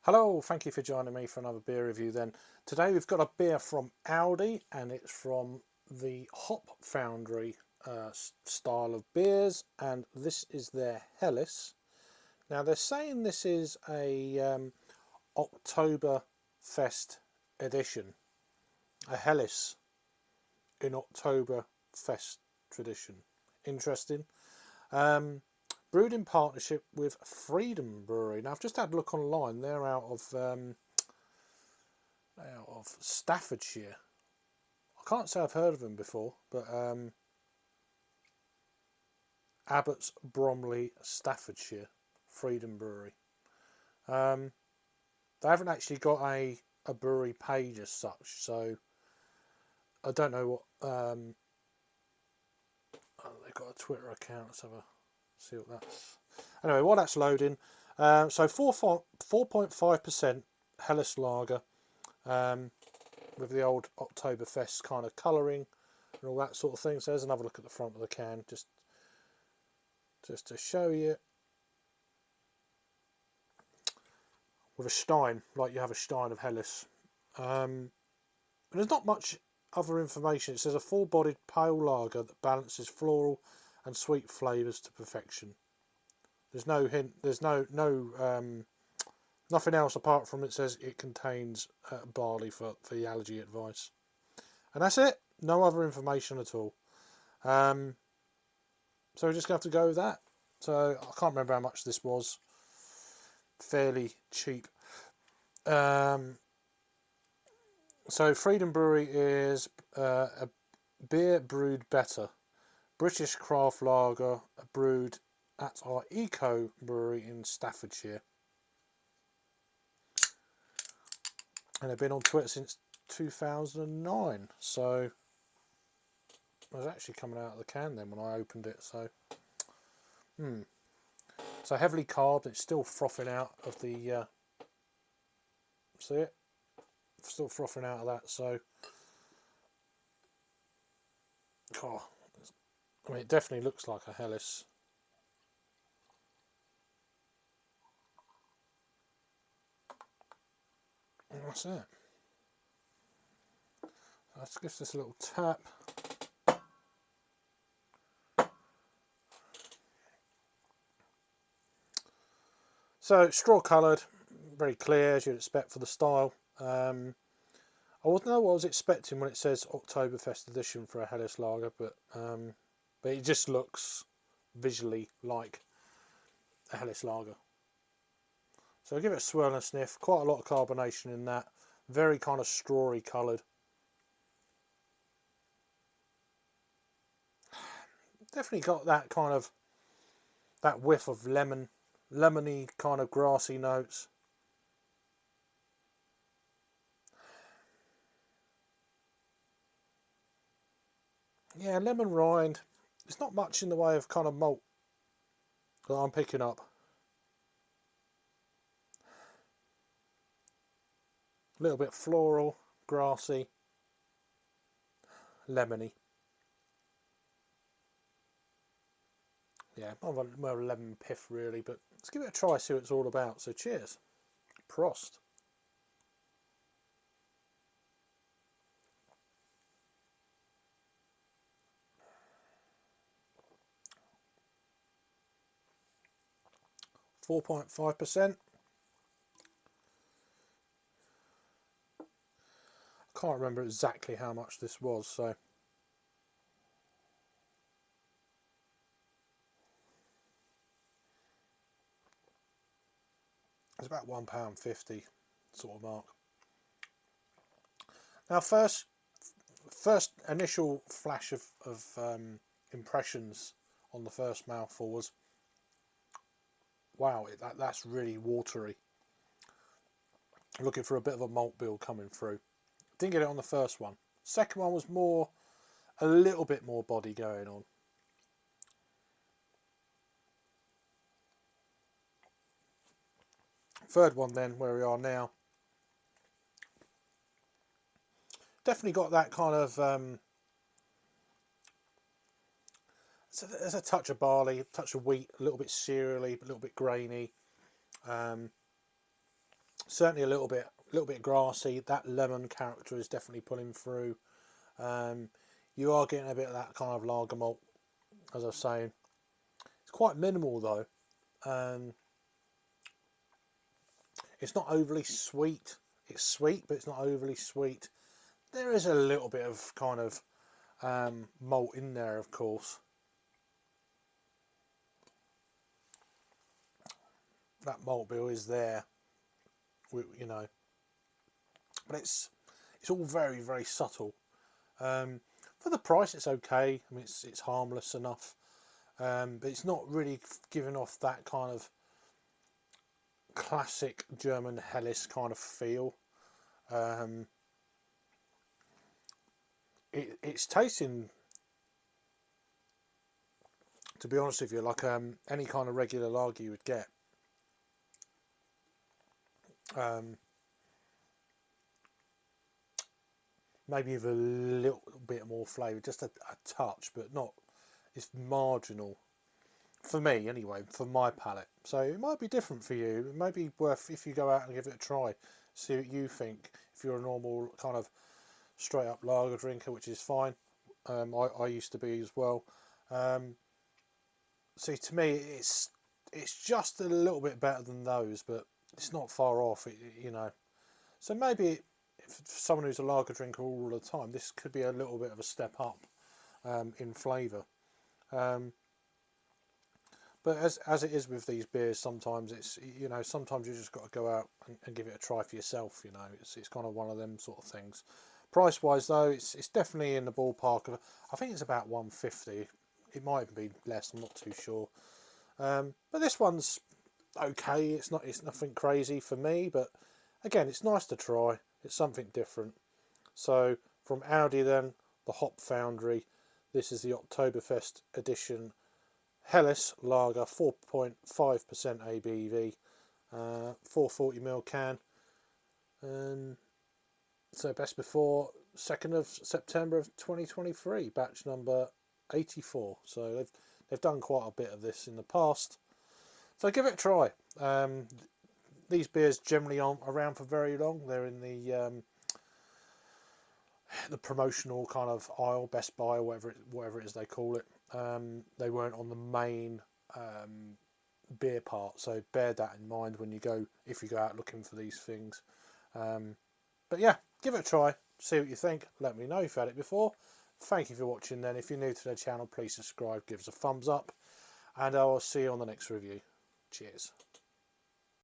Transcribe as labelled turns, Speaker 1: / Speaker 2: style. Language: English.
Speaker 1: Hello, thank you for joining me for another beer review then. Today we've got a beer from ALDI and it's from the Hop Foundry style of beers, and this is their Helles. Now they're saying this is a Oktoberfest edition, a Helles in Oktoberfest tradition. Interesting. Brewed in partnership with Freedom Brewery. Now I've just had a look online. They're out of Staffordshire. I can't say I've heard of them before, but Abbots Bromley, Staffordshire, Freedom Brewery. They haven't actually got a brewery page as such, so I don't know what. They've got a Twitter account. Let's have a see what that's. Anyway, while that's loading, so 4.5% Helles lager, with the old Oktoberfest kind of colouring and all that sort of thing. So there's another look at the front of the can, just to show you. With a stein, like you have a stein of Helles. And there's not much other information. It says a full-bodied pale lager that balances floral and sweet flavours to perfection. There's no hint. There's nothing else apart from it says it contains barley for the allergy advice, and that's it. No other information at all. So we're just going to have to go with that. So I can't remember how much this was. Fairly cheap. So Freedom Brewery is a beer brewed better, British craft lager brewed at our Eco Brewery in Staffordshire, and they've been on Twitter since 2009. So it was actually coming out of the can then when I opened it. So so heavily carved. It's still frothing out of the. See it? Still frothing out of that. So, oh, I mean, it definitely looks like a Helles. And that's it. Let's give this a little tap. So straw coloured, very clear as you'd expect for the style. I wasn't know what I was expecting when it says Oktoberfest edition for a Helles lager, but it just looks visually like a Helles lager. So I'll give it a swirl and a sniff. Quite a lot of carbonation in that. Very kind of strawy coloured. Definitely got that kind of that whiff of lemony kind of grassy notes. Yeah, lemon rind. It's not much in the way of kind of malt that I'm picking up. A little bit floral, grassy, lemony. Yeah, more of a lemon piff really, but let's give it a try, see what it's all about. So cheers. Prost. .5%. I can't remember exactly how much this was, so it's about £1.50 sort of mark. Now, first initial flash of impressions on the first mouthful was, wow, that's really watery. Looking for a bit of a malt bill coming through. Didn't get it on the first one. Second one was a little bit more body going on. Third one then, where we are now, definitely got that kind of there's a touch of barley, a touch of wheat, a little bit cereally, a little bit grainy. Certainly a little bit grassy. That lemon character is definitely pulling through. You are getting a bit of that kind of lager malt, as I was saying. It's quite minimal though. It's not overly sweet. It's sweet, but it's not overly sweet. There is a little bit of kind of malt in there, of course. That malt bill is there, you know, but it's all very, very subtle. For the price, it's okay. I mean, it's harmless enough, but it's not really giving off that kind of classic German Helles kind of feel. It's tasting, to be honest with you, like any kind of regular lager you would get. Maybe with a little bit more flavour, just a touch, but not. It's marginal for me anyway, for my palate. So it might be different for you. It might be worth, if you go out and give it a try, see what you think. If you're a normal kind of straight up lager drinker, which is fine. I used to be as well. See, to me, it's just a little bit better than those, but it's not far off. You know, so maybe for someone who's a lager drinker all the time, this could be a little bit of a step up in flavour. But as it is with these beers, sometimes it's, you know, sometimes you just got to go out and give it a try for yourself. You know, it's kind of one of them sort of things. Price wise though, it's definitely in the ballpark of, I think it's about 150. It might even be less. I'm not too sure. But this one's okay. It's nothing crazy for me, but again, it's nice to try. It's something different. So from ALDI then, the Hop Foundry. This is the Oktoberfest edition Helles Lager, 4.5% ABV, 440ml can. So best before 2nd of September of 2023, batch number 84. So they've done quite a bit of this in the past. So give it a try. These beers generally aren't around for very long. They're in the promotional kind of aisle, Best Buy, or whatever it is they call it. They weren't on the main beer part, so bear that in mind when you go, if you go out looking for these things. But yeah, give it a try, see what you think, let me know if you've had it before. Thank you for watching then. If you're new to the channel, please subscribe, give us a thumbs up, and I will see you on the next review. Cheers.